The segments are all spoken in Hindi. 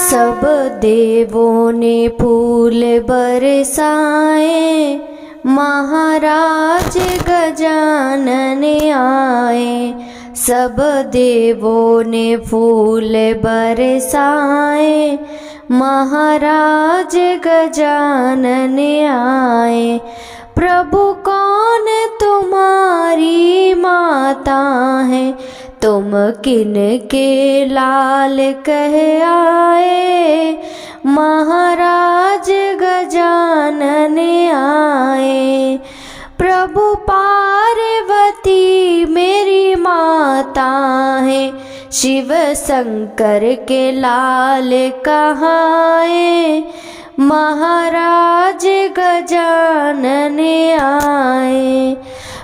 सब देवों ने फूल बरसाए, महाराज गजानन आए। सब देवों ने फूल बरसाए, महाराज गजानन आए। प्रभु कौन तुम्हारी माता है, तुम किन के लाल कह आए। महाराज गजानन आए। प्रभु पार्वती मेरी माता है, शिव शंकर के लाल कहाए। महाराज गजानन आए।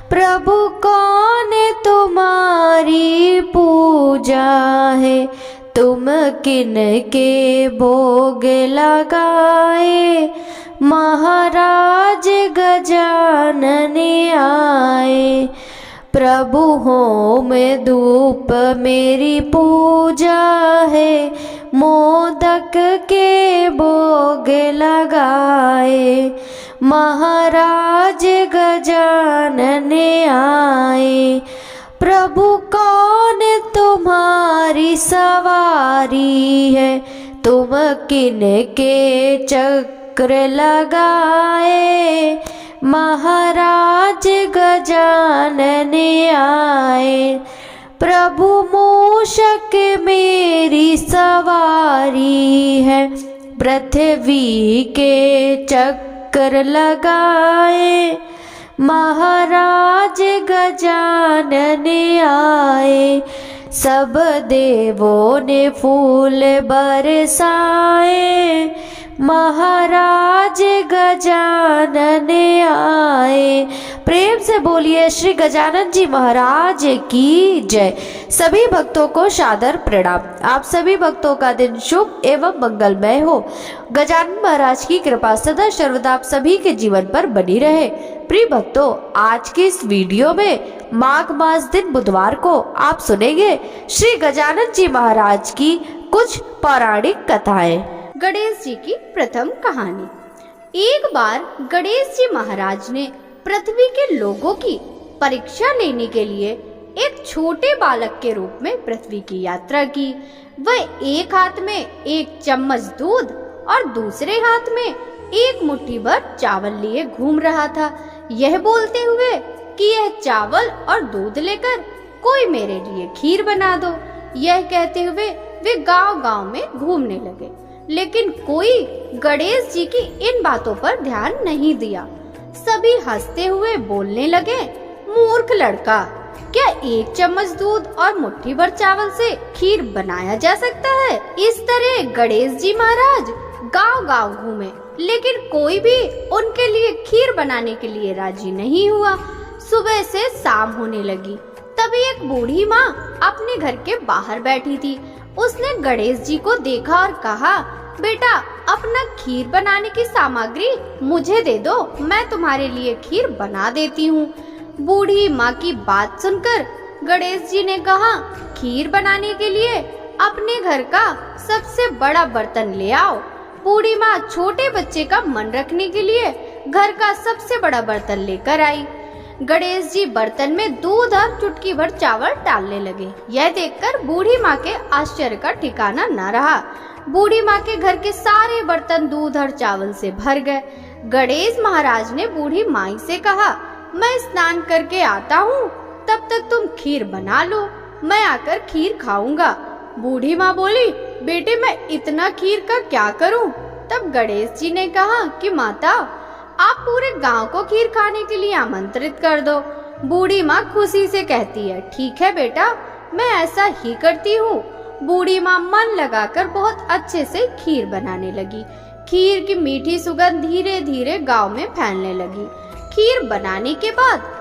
प्रभु कौन तुम्हारी पूजा है, तुम किन के भोग लगाए। महाराज गजानन आए। प्रभु होम धूप मेरी पूजा है, मोदक के भोग लगाए। महाराज गजानन आए। प्रभु कौन तुम्हारी सवारी है, तुम किन के चक्र लगाए। महाराज गजानन आए। प्रभु मूषक मेरी सवारी है, पृथ्वी के चक्र लगाए। महाराज गजानन आए। सब देवों ने फूल बरसाए, महाराज गजानन आए। प्रेम से बोलिए श्री गजानन जी महाराज की जय। सभी भक्तों को सादर प्रणाम। आप सभी भक्तों का दिन शुभ एवं मंगलमय हो। गजानन महाराज की कृपा सदा सर्वदा आप सभी के जीवन पर बनी रहे। प्रिय भक्तों, आज की इस वीडियो में माघ मास दिन बुधवार को आप सुनेंगे श्री गजानन जी महाराज की कुछ पौराणिक कथाएं। गणेश जी की प्रथम कहानी। एक बार गणेश जी महाराज ने पृथ्वी के लोगों की परीक्षा लेने के लिए एक छोटे बालक के रूप में पृथ्वी की यात्रा की। वह एक हाथ में एक चम्मच दूध और दूसरे हाथ में एक मुट्ठी भर चावल लिए घूम रहा था, यह बोलते हुए कि यह चावल और दूध लेकर कोई मेरे लिए खीर बना दो। यह कहते हुए वे गांव-गांव में घूमने लगे, लेकिन कोई गणेश जी की इन बातों पर ध्यान नहीं दिया। सभी हंसते हुए बोलने लगे, मूर्ख लड़का, क्या एक चम्मच दूध और मुट्ठी भर चावल से खीर बनाया जा सकता है। इस तरह गणेश जी महाराज गांव-गांव घूमे, लेकिन कोई भी उनके लिए खीर बनाने के लिए राजी नहीं हुआ। सुबह से शाम होने लगी, तभी एक बूढ़ी माँ अपने घर के बाहर बैठी थी। उसने गणेश जी को देखा और कहा, बेटा, अपना खीर बनाने की सामग्री मुझे दे दो, मैं तुम्हारे लिए खीर बना देती हूँ। बूढ़ी माँ की बात सुनकर गणेश जी ने कहा, खीर बनाने के लिए अपने घर का सबसे बड़ा बर्तन ले आओ। बूढ़ी माँ छोटे बच्चे का मन रखने के लिए घर का सबसे बड़ा बर्तन लेकर आई। गणेश जी बर्तन में दूध और चुटकी भर चावल डालने लगे। यह देखकर बूढ़ी माँ के आश्चर्य का ठिकाना न रहा। बूढ़ी माँ के घर के सारे बर्तन दूध और चावल से भर गए। गणेश महाराज ने बूढ़ी माई से कहा, मैं स्नान करके आता हूँ, तब तक तुम खीर बना लो, मैं आकर खीर खाऊंगा। बूढ़ी माँ बोली, बेटे, मैं इतना खीर का क्या करूँ। तब गणेश जी ने कहा कि माता, आप पूरे गांव को खीर खाने के लिए आमंत्रित कर दो। बूढ़ी माँ खुशी से कहती है, ठीक है बेटा, मैं ऐसा ही करती हूँ। बूढ़ी माँ मन लगाकर बहुत अच्छे से खीर बनाने लगी। खीर की मीठी सुगंध धीरे धीरे गांव में फैलने लगी। खीर बनाने के बाद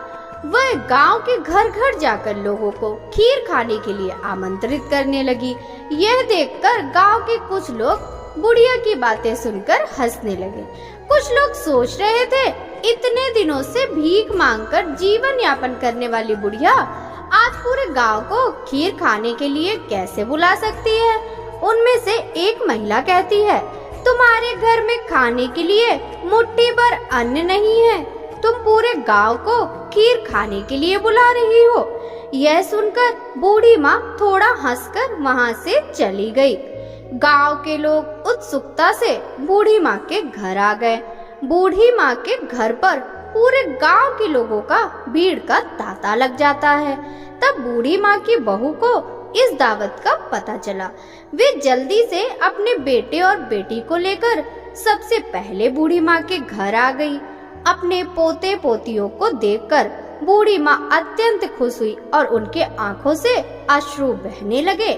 वह गांव के घर घर जाकर लोगों को खीर खाने के लिए आमंत्रित करने लगी। यह देखकर गांव के कुछ लोग बुढ़िया की बातें सुनकर हंसने लगे। कुछ लोग सोच रहे थे, इतने दिनों से भीख मांगकर जीवन यापन करने वाली बुढ़िया आज पूरे गांव को खीर खाने के लिए कैसे बुला सकती है। उनमें से एक महिला कहती है, तुम्हारे घर में खाने के लिए मुट्ठी भर अन्न नहीं है, तुम पूरे गांव को खीर खाने के लिए बुला रही हो। यह सुनकर बूढ़ी माँ थोड़ा हंसकर वहाँ से चली गई। गांव के लोग उत्सुकता से बूढ़ी माँ के घर आ गए। बूढ़ी माँ के घर पर पूरे गांव के लोगों का भीड़ का तांता लग जाता है। तब बूढ़ी माँ की बहू को इस दावत का पता चला। वे जल्दी से अपने बेटे और बेटी को लेकर सबसे पहले बूढ़ी माँ के घर आ गई। अपने पोते पोतियों को देखकर बूढ़ी माँ अत्यंत खुश हुई और उनके आंखों से अश्रु बहने लगे।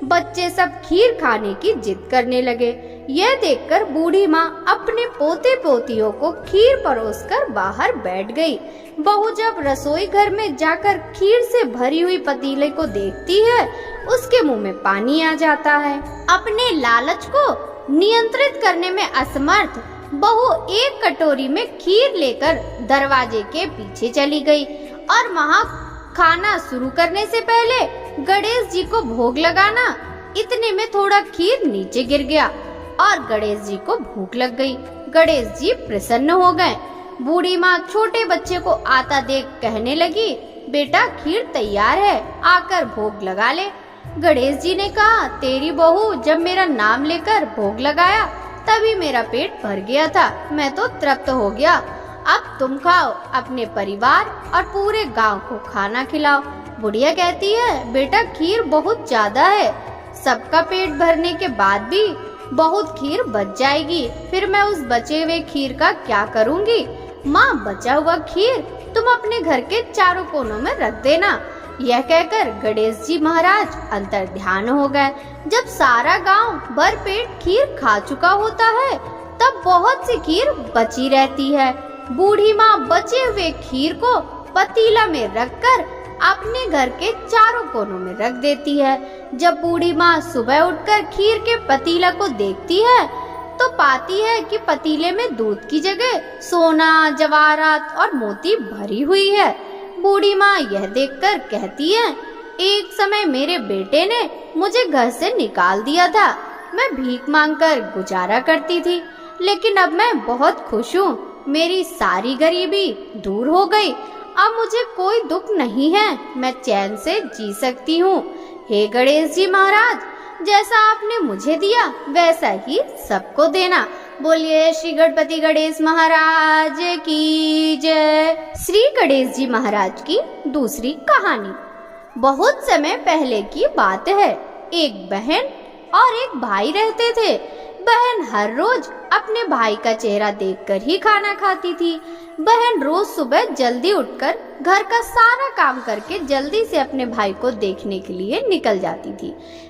बच्चे सब खीर खाने की जिद करने लगे। यह देखकर बूढ़ी माँ अपने पोते पोतियों को खीर परोसकर बाहर बैठ गई। बहू जब रसोई घर में जाकर खीर से भरी हुई पतीले को देखती है, उसके मुंह में पानी आ जाता है। अपने लालच को नियंत्रित करने में असमर्थ बहू एक कटोरी में खीर लेकर दरवाजे के पीछे चली गई और वहाँ खाना शुरू करने से पहले गणेश जी को भोग लगाना, इतने में थोड़ा खीर नीचे गिर गया और गणेश जी को भूख लग गई। गणेश जी प्रसन्न हो गए। बूढ़ी माँ छोटे बच्चे को आता देख कहने लगी, बेटा खीर तैयार है, आकर भोग लगा ले। गणेश जी ने कहा, तेरी बहू जब मेरा नाम लेकर भोग लगाया तभी मेरा पेट भर गया था, मैं तो तृप्त हो गया। अब तुम खाओ, अपने परिवार और पूरे गांव को खाना खिलाओ। बुढ़िया कहती है, बेटा खीर बहुत ज्यादा है, सबका पेट भरने के बाद भी बहुत खीर बच जाएगी, फिर मैं उस बचे हुए खीर का क्या करूँगी। माँ, बचा हुआ खीर तुम अपने घर के चारों कोनों में रख देना। यह कहकर गणेश जी महाराज अंतर ध्यान हो गए। जब सारा गांव भर पेट खीर खा चुका होता है, तब बहुत सी खीर बची रहती है। बूढ़ी माँ बचे हुए खीर को पतीला में रखकर अपने घर के चारों कोनों में रख देती है। जब बूढ़ी माँ सुबह उठकर खीर के पतीला को देखती है, तो पाती है कि पतीले में दूध की जगह सोना, जवाहरात और मोती भरी हुई है। बूढ़ी माँ यह देखकर कहती है, एक समय मेरे बेटे ने मुझे घर से निकाल दिया था, मैं भीख मांगकर गुजारा करती थी, लेकिन अब मैं बहुत खुश हूँ। मेरी सारी गरीबी दूर हो गई, अब मुझे कोई दुख नहीं है, मैं चैन से जी सकती हूँ। हे गणेश जी महाराज, जैसा आपने मुझे दिया वैसा ही सबको देना। बोलिए श्री गणपति गणेश महाराज की जय। श्री गणेश जी महाराज की दूसरी कहानी। बहुत समय पहले की बात है। एक बहन और एक भाई रहते थे। बहन हर रोज अपने भाई का चेहरा देखकर ही खाना खाती थी। बहन रोज सुबह जल्दी उठकर घर का सारा काम करके जल्दी से अपने भाई को देखने के लिए निकल जाती थी।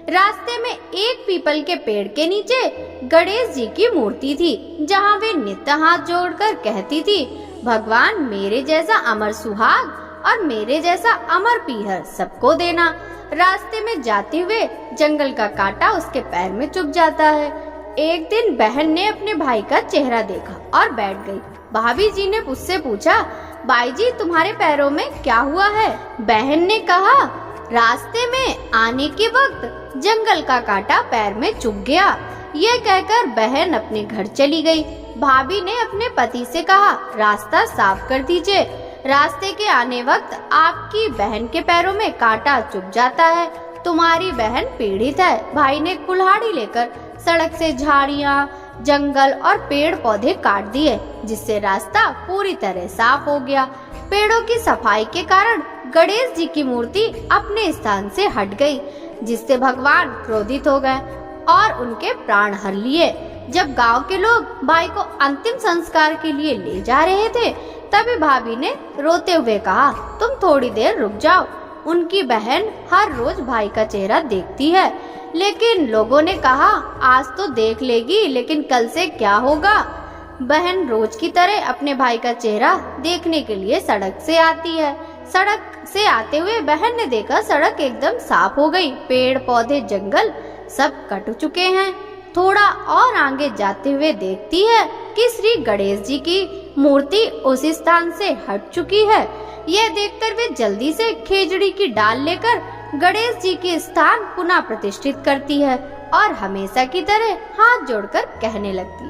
रास्ते में एक पीपल के पेड़ के नीचे गणेश जी की मूर्ति थी, जहाँ वे नित्य हाथ जोड़कर कहती थी, भगवान मेरे जैसा अमर सुहाग और मेरे जैसा अमर पीहर सबको देना। रास्ते में जाते हुए जंगल का कांटा उसके पैर में चुभ जाता है। एक दिन बहन ने अपने भाई का चेहरा देखा और बैठ गई। भाभी जी ने उससे पूछा, भाई जी तुम्हारे पैरों में क्या हुआ है? बहन ने कहा, रास्ते में आने के वक्त जंगल का कांटा पैर में चुभ गया। यह कहकर बहन अपने घर चली गई। भाभी ने अपने पति से कहा, रास्ता साफ कर दीजिए, रास्ते के आने वक्त आपकी बहन के पैरों में कांटा चुभ जाता है, तुम्हारी बहन पीड़ित है। भाई ने कुल्हाड़ी लेकर सड़क से झाड़ियाँ, जंगल और पेड़ पौधे काट दिए, जिससे रास्ता पूरी तरह साफ हो गया। पेड़ों की सफाई के कारण गणेश जी की मूर्ति अपने स्थान से हट गई, जिससे भगवान क्रोधित हो गए और उनके प्राण हर लिए। जब गांव के लोग भाई को अंतिम संस्कार के लिए ले जा रहे थे, तभी भाभी ने रोते हुए कहा, तुम थोड़ी देर रुक जाओ। उनकी बहन हर रोज भाई का चेहरा देखती है, लेकिन लोगों ने कहा, आज तो देख लेगी, लेकिन कल से क्या होगा। बहन रोज की तरह अपने भाई का चेहरा देखने के लिए सड़क से आती है। सड़क से आते हुए बहन ने देखा सड़क एकदम साफ हो गई, पेड़ पौधे जंगल सब कट चुके हैं। थोड़ा और आगे जाते हुए देखती है कि श्री गणेश जी की मूर्ति उस स्थान से हट चुकी है। यह देखकर वे जल्दी से खेजड़ी की डाल लेकर गणेश जी के स्थान पुनः प्रतिष्ठित करती है और हमेशा की तरह हाथ जोड़कर कहने लगती,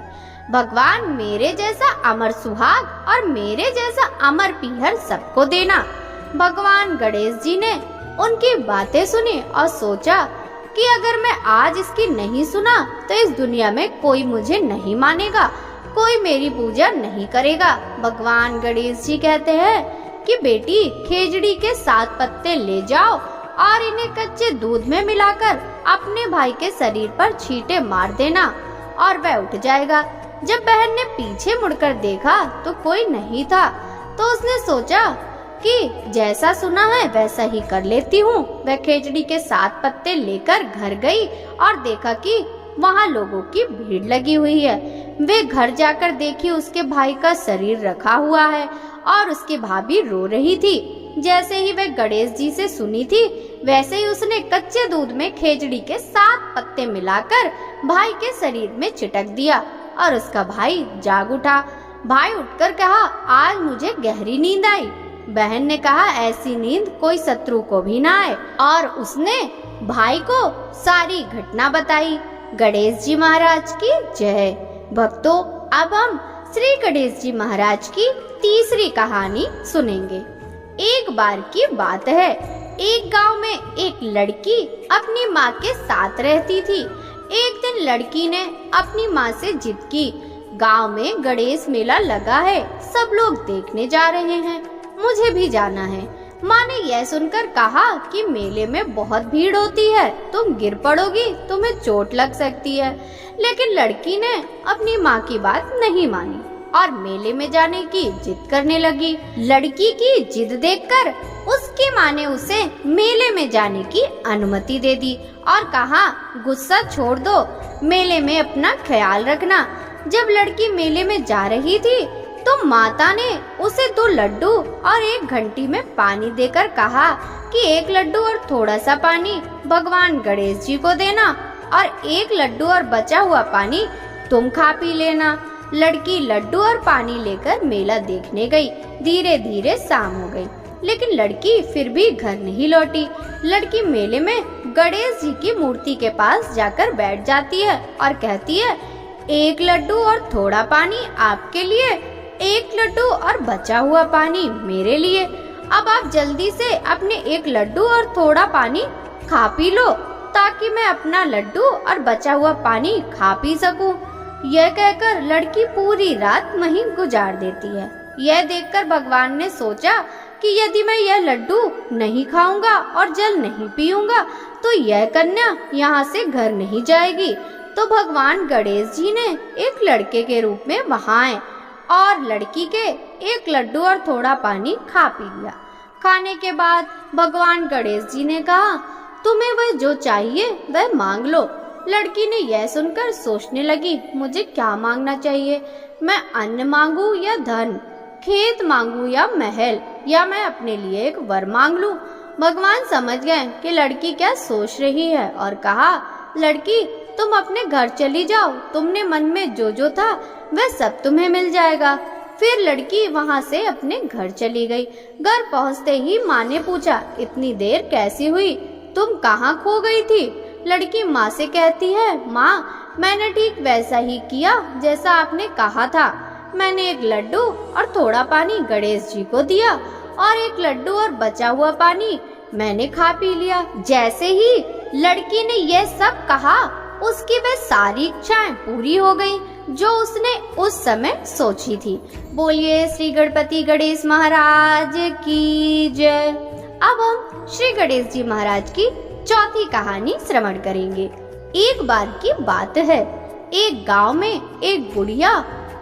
भगवान मेरे जैसा अमर सुहाग और मेरे जैसा अमर पीहर सबको देना। भगवान गणेश जी ने उनकी बातें सुनी और सोचा कि अगर मैं आज इसकी नहीं सुना तो इस दुनिया में कोई मुझे नहीं मानेगा, कोई मेरी पूजा नहीं करेगा। भगवान गणेश जी कहते हैं कि बेटी खेजड़ी के 7 पत्ते ले जाओ और इन्हें कच्चे दूध में मिलाकर अपने भाई के शरीर पर छींटे मार देना और वह उठ जाएगा। जब बहन ने पीछे मुड़कर देखा तो कोई नहीं था, तो उसने सोचा कि जैसा सुना है वैसा ही कर लेती हूँ। वह खेजड़ी के 7 पत्ते लेकर घर गई और देखा कि वहाँ लोगों की भीड़ लगी हुई है। वे घर जाकर देखी उसके भाई का शरीर रखा हुआ है और उसकी भाभी रो रही थी। जैसे ही वह गणेश जी से सुनी थी वैसे ही उसने कच्चे दूध में खेजड़ी के 7 पत्ते मिलाकर भाई के शरीर में छिटक दिया और उसका भाई जाग उठा। भाई उठकर कहा, आज मुझे गहरी नींद आई। बहन ने कहा, ऐसी नींद कोई शत्रु को भी ना आए, और उसने भाई को सारी घटना बताई। गणेश जी महाराज की जय। भक्तों, अब हम श्री गणेश जी महाराज की तीसरी कहानी सुनेंगे। एक बार की बात है, एक गांव में एक लड़की अपनी माँ के साथ रहती थी। एक दिन लड़की ने अपनी माँ से जिद की, गांव में गणेश मेला लगा है, सब लोग देखने जा रहे हैं, मुझे भी जाना है। माँ ने यह सुनकर कहा कि मेले में बहुत भीड़ होती है, तुम गिर पड़ोगी, तुम्हें चोट लग सकती है। लेकिन लड़की ने अपनी माँ की बात नहीं मानी और मेले में जाने की जिद करने लगी। लड़की की जिद देखकर उसकी माँ ने उसे मेले में जाने की अनुमति दे दी और कहा, गुस्सा छोड़ दो, मेले में अपना ख्याल रखना। जब लड़की मेले में जा रही थी तो माता ने उसे 2 लड्डू और 1 घंटी में पानी देकर कहा कि 1 लड्डू और थोड़ा सा पानी भगवान गणेश जी को देना और 1 लड्डू और बचा हुआ पानी तुम खा पी लेना। लड़की लड्डू और पानी लेकर मेला देखने गई। धीरे धीरे शाम हो गई, लेकिन लड़की फिर भी घर नहीं लौटी। लड़की मेले में गणेश जी की मूर्ति के पास जाकर बैठ जाती है और कहती है, 1 लड्डू और थोड़ा पानी आपके लिए, 1 लड्डू और बचा हुआ पानी मेरे लिए। अब आप जल्दी से अपने 1 लड्डू और थोड़ा पानी खा पी लो ताकि मैं अपना लड्डू और बचा हुआ पानी खा पी सकूं। यह कहकर लड़की पूरी रात वहीं गुजार देती है। यह देखकर भगवान ने सोचा कि यदि मैं यह लड्डू नहीं खाऊंगा और जल नहीं पीऊंगा तो यह कन्या यहाँ से घर नहीं जाएगी। तो भगवान गणेश जी ने एक लड़के के रूप में वहां आए और लड़की के 1 लड्डू और थोड़ा पानी खा पी लिया। खाने के बाद भगवान गणेश जी ने कहा, तुम्हें वह जो चाहिए वह मांग लो। लड़की ने यह सुनकर सोचने लगी, मुझे क्या मांगना चाहिए? मैं अन्न मांगू या धन, खेत मांगू या महल, या मैं अपने लिए एक वर मांग लूं? भगवान समझ गए कि लड़की क्या सोच रही है और कहा, लड़की तुम अपने घर चली जाओ, तुमने मन में जो था वह सब तुम्हें मिल जाएगा। फिर लड़की वहां से अपने घर चली गई। घर पहुंचते ही माँ ने पूछा, इतनी देर कैसी हुई, तुम कहाँ खो गई थी? लड़की माँ से कहती है, माँ मैंने ठीक वैसा ही किया जैसा आपने कहा था। मैंने 1 लड्डू और थोड़ा पानी गणेश जी को दिया और 1 लड्डू और बचा हुआ पानी मैंने खा पी लिया। जैसे ही लड़की ने यह सब कहा उसकी वह सारी इच्छाएं पूरी हो गई जो उसने उस समय सोची थी। बोलिए श्री गणपति गणेश महाराज की जय। अब हम श्री गणेश जी महाराज की चौथी कहानी श्रवण करेंगे। एक बार की बात है, एक गांव में एक बुढ़िया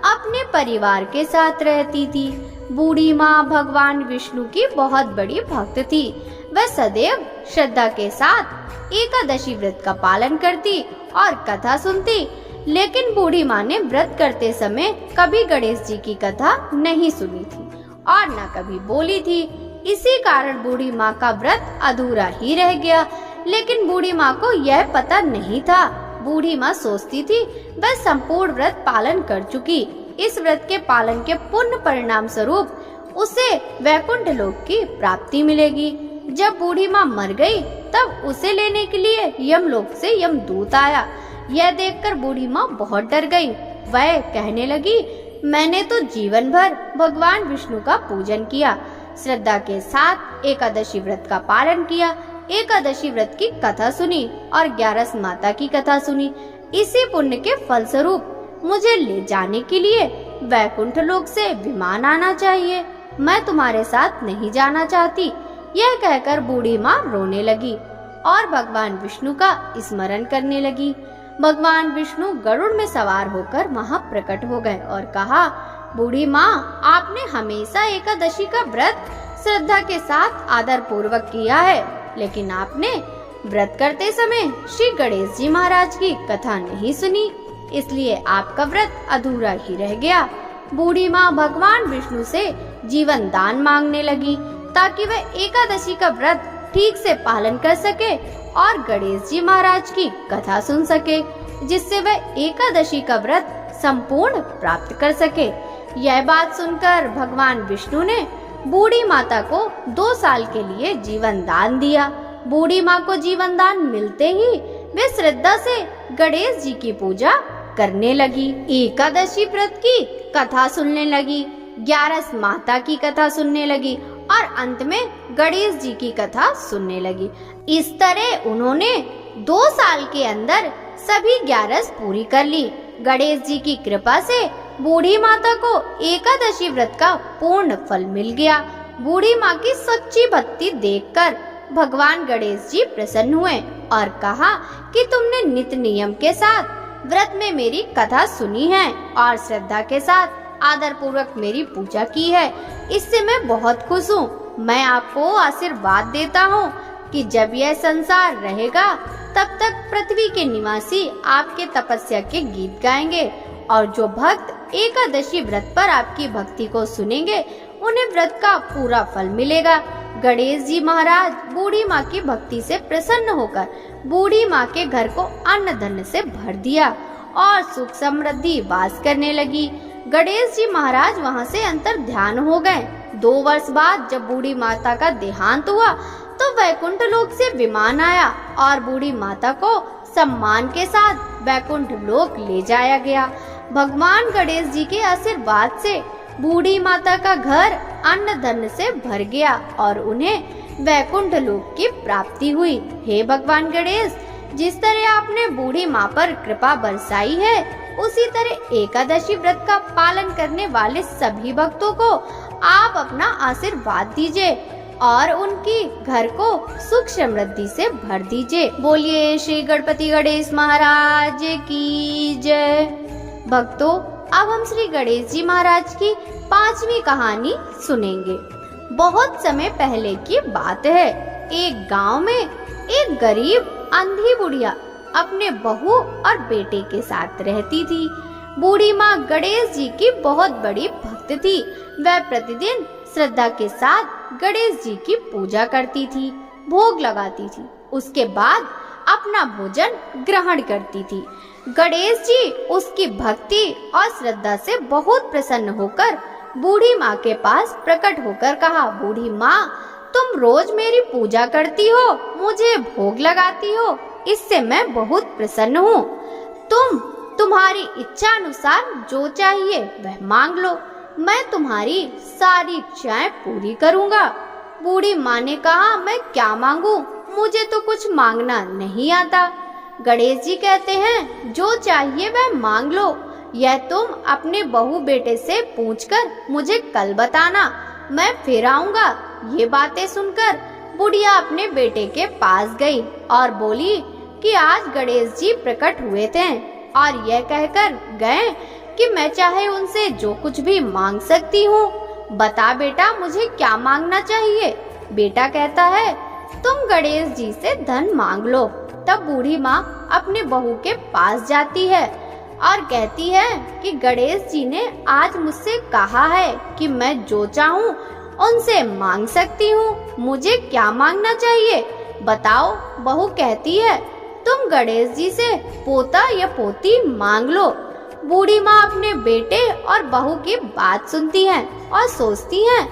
अपने परिवार के साथ रहती थी। बूढ़ी माँ भगवान विष्णु की बहुत बड़ी भक्त थी। वह सदैव श्रद्धा के साथ एकादशी व्रत का पालन करती और कथा सुनती। लेकिन बूढ़ी माँ ने व्रत करते समय कभी गणेश जी की कथा नहीं सुनी थी और न कभी बोली थी। इसी कारण बूढ़ी माँ का व्रत अधूरा ही रह गया। लेकिन बूढ़ी माँ को यह पता नहीं था। बूढ़ी माँ सोचती थी वह संपूर्ण व्रत पालन कर चुकी। इस व्रत के पालन के पुण्य परिणाम स्वरूप उसे वैकुंठ लोक की प्राप्ति मिलेगी। जब बूढ़ी माँ मर गई तब उसे लेने के लिए यमलोक से यमदूत आया। यह देखकर बूढ़ी माँ बहुत डर गई। वह कहने लगी, मैंने तो जीवन भर भगवान विष्णु का पूजन किया, श्रद्धा के साथ एकादशी व्रत का पालन किया, एकादशी व्रत की कथा सुनी और 11 माता की कथा सुनी। इसी पुण्य के फलस्वरूप मुझे ले जाने के लिए वैकुंठ लोक से विमान आना चाहिए। मैं तुम्हारे साथ नहीं जाना चाहती। यह कहकर बूढ़ी माँ रोने लगी और भगवान विष्णु का स्मरण करने लगी। भगवान विष्णु गरुड़ में सवार होकर वहां प्रकट हो गए और कहा, बूढ़ी माँ, आपने हमेशा एकादशी का व्रत श्रद्धा के साथ आदर पूर्वक किया है, लेकिन आपने व्रत करते समय श्री गणेश जी महाराज की कथा नहीं सुनी, इसलिए आपका व्रत अधूरा ही रह गया। बूढ़ी माँ भगवान विष्णु से जीवन दान मांगने लगी ताकि वह एकादशी का व्रत ठीक से पालन कर सके और गणेश जी महाराज की कथा सुन सके, जिससे वह एकादशी का व्रत संपूर्ण प्राप्त कर सके। यह बात सुनकर भगवान विष्णु ने बूढ़ी माता को 2 साल के लिए जीवन दान दिया। बूढ़ी माँ को जीवन दान मिलते ही वे श्रद्धा से गणेश जी की पूजा करने लगी, एकादशी व्रत की कथा सुनने लगी, 11 माता की कथा सुनने लगी और अंत में गणेश जी की कथा सुनने लगी। इस तरह उन्होंने 2 साल के अंदर सभी 11 पूरी कर ली। गणेश जी की कृपा से बूढ़ी माता को एकादशी व्रत का पूर्ण फल मिल गया। बूढ़ी माँ की सच्ची भक्ति देखकर भगवान गणेश जी प्रसन्न हुए और कहा कि तुमने नित्य नियम के साथ व्रत में मेरी कथा सुनी है और श्रद्धा के साथ आदर पूर्वक मेरी पूजा की है, इससे मैं बहुत खुश हूँ। मैं आपको आशीर्वाद देता हूँ कि जब यह संसार रहेगा तब तक पृथ्वी के निवासी आपके तपस्या के गीत गाएंगे और जो भक्त एकादशी व्रत पर आपकी भक्ति को सुनेंगे उन्हें व्रत का पूरा फल मिलेगा। गणेश जी महाराज बूढ़ी माँ की भक्ति से प्रसन्न होकर बूढ़ी माँ के घर को अन्न धन से भर दिया और सुख समृद्धि वास करने लगी। गणेश जी महाराज वहाँ से अंतर ध्यान हो गए। 2 वर्ष बाद जब बूढ़ी माता का देहांत हुआ तो वैकुंठ लोक से विमान आया और बूढ़ी माता को सम्मान के साथ वैकुंठ लोक ले जाया गया। भगवान गणेश जी के आशीर्वाद से बूढ़ी माता का घर अन्न धन से भर गया और उन्हें वैकुंठ लोक की प्राप्ति हुई। हे भगवान गणेश, जिस तरह आपने बूढ़ी माँ पर कृपा बरसाई है, उसी तरह एकादशी व्रत का पालन करने वाले सभी भक्तों को आप अपना आशीर्वाद दीजिए और उनकी घर को सुख समृद्धि से भर दीजिए। बोलिए श्री गणपति गणेश महाराज की जय। भक्तों, अब हम श्री गणेश जी महाराज की 5वीं कहानी सुनेंगे। बहुत समय पहले की बात है। एक गांव में एक गरीब अंधी बुढ़िया अपने बहू और बेटे के साथ रहती थी। बूढ़ी माँ गणेश जी की बहुत बड़ी भक्त थी। वह प्रतिदिन श्रद्धा के साथ गणेश जी की पूजा करती थी, भोग लगाती थी, उसके बाद अपना भोजन ग्रहण करती थी। गणेश जी उसकी भक्ति और श्रद्धा से बहुत प्रसन्न होकर बूढ़ी माँ के पास प्रकट होकर कहा, बूढ़ी माँ, तुम रोज मेरी पूजा करती हो, मुझे भोग लगाती हो, इससे मैं बहुत प्रसन्न हूँ। तुम्हारी इच्छा अनुसार जो चाहिए वह मांग लो, मैं तुम्हारी सारी इच्छाएं पूरी करूँगा। बूढ़ी माँ ने कहा, मैं क्या मांगू, मुझे तो कुछ मांगना नहीं आता। गणेश जी कहते हैं, जो चाहिए वह मांग लो, यह तुम अपने बहू बेटे से पूछकर मुझे कल बताना, मैं फिर आऊंगा। ये बातें सुनकर बुढ़िया अपने बेटे के पास गई और बोली कि आज गणेश जी प्रकट हुए थे और यह कहकर गए कि मैं चाहे उनसे जो कुछ भी मांग सकती हूँ। बता बेटा, मुझे क्या मांगना चाहिए। बेटा कहता है, तुम गणेश जी से धन मांग लो। तब बूढ़ी माँ अपने बहू के पास जाती है और कहती है कि गणेश जी ने आज मुझसे कहा है कि मैं जो चाहूँ उनसे मांग सकती हूँ, मुझे क्या मांगना चाहिए बताओ। बहू कहती है, तुम गणेश जी से पोता या पोती मांग लो। बूढ़ी माँ अपने बेटे और बहू की बात सुनती है और सोचती है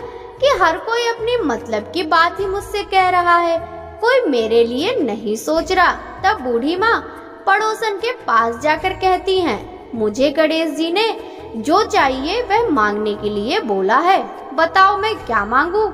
कि हर कोई अपनी मतलब की बात ही मुझसे कह रहा है, कोई मेरे लिए नहीं सोच रहा। तब बूढ़ी माँ पड़ोसन के पास जाकर कहती हैं, मुझे गणेश जी ने जो चाहिए वह मांगने के लिए बोला है, बताओ मैं क्या मांगू।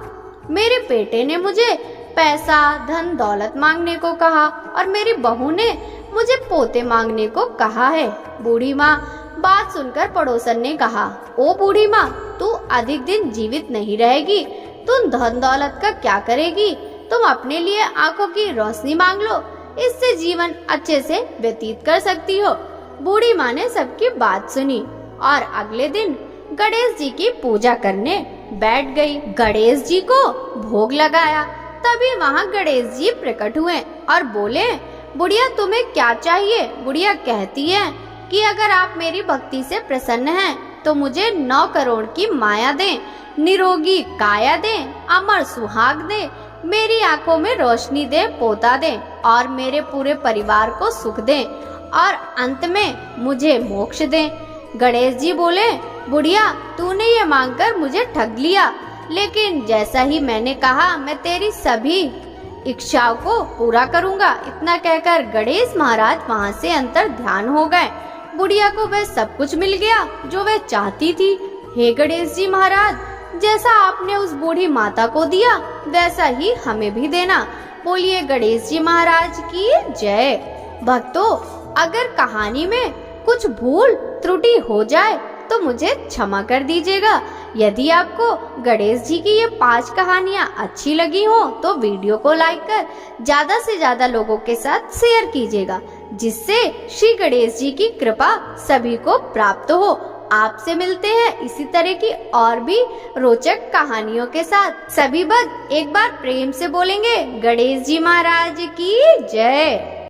मेरे बेटे ने मुझे पैसा धन दौलत मांगने को कहा और मेरी बहू ने मुझे पोते मांगने को कहा है। बूढ़ी माँ बात सुनकर पड़ोसन ने कहा, ओ बूढ़ी माँ, तू अधिक दिन जीवित नहीं रहेगी, तुम धन दौलत का क्या करेगी? तुम अपने लिए आंखों की रोशनी मांग लो, इससे जीवन अच्छे से व्यतीत कर सकती हो। बूढ़ी माँ ने सबकी बात सुनी और अगले दिन गणेश जी की पूजा करने बैठ गई। गणेश जी को भोग लगाया। तभी वहाँ गणेश जी प्रकट हुए और बोले, बुढ़िया तुम्हें क्या चाहिए? बुढ़िया कहती है कि अगर आप मेरी भक्ति से प्रसन्न हैं तो मुझे 9 करोड़ की माया दें, निरोगी काया दें, अमर सुहाग दें, मेरी आंखों में रोशनी दें, पोता दें और मेरे पूरे परिवार को सुख दें और अंत में मुझे मोक्ष दें। गणेश जी बोले, बुढ़िया तूने ये मांगकर मुझे ठग लिया, लेकिन जैसा ही मैंने कहा मैं तेरी सभी इच्छाओं को पूरा करूंगा। इतना कहकर गणेश महाराज वहाँ से अंतर ध्यान हो गए। बुढ़िया को वह सब कुछ मिल गया जो वह चाहती थी। हे गणेश जी महाराज, जैसा आपने उस बूढ़ी माता को दिया वैसा ही हमें भी देना। बोलिए गणेश जी महाराज की जय। भक्तों, अगर कहानी में कुछ भूल त्रुटि हो जाए तो मुझे क्षमा कर दीजिएगा। यदि आपको गणेश जी की ये 5 कहानियाँ अच्छी लगी हो तो वीडियो को लाइक कर ज्यादा से ज्यादा लोगों के साथ शेयर कीजिएगा, जिससे श्री गणेश जी की कृपा सभी को प्राप्त हो। आपसे मिलते हैं इसी तरह की और भी रोचक कहानियों के साथ। सभी भक्त एक बार प्रेम से बोलेंगे, गणेश जी महाराज की जय।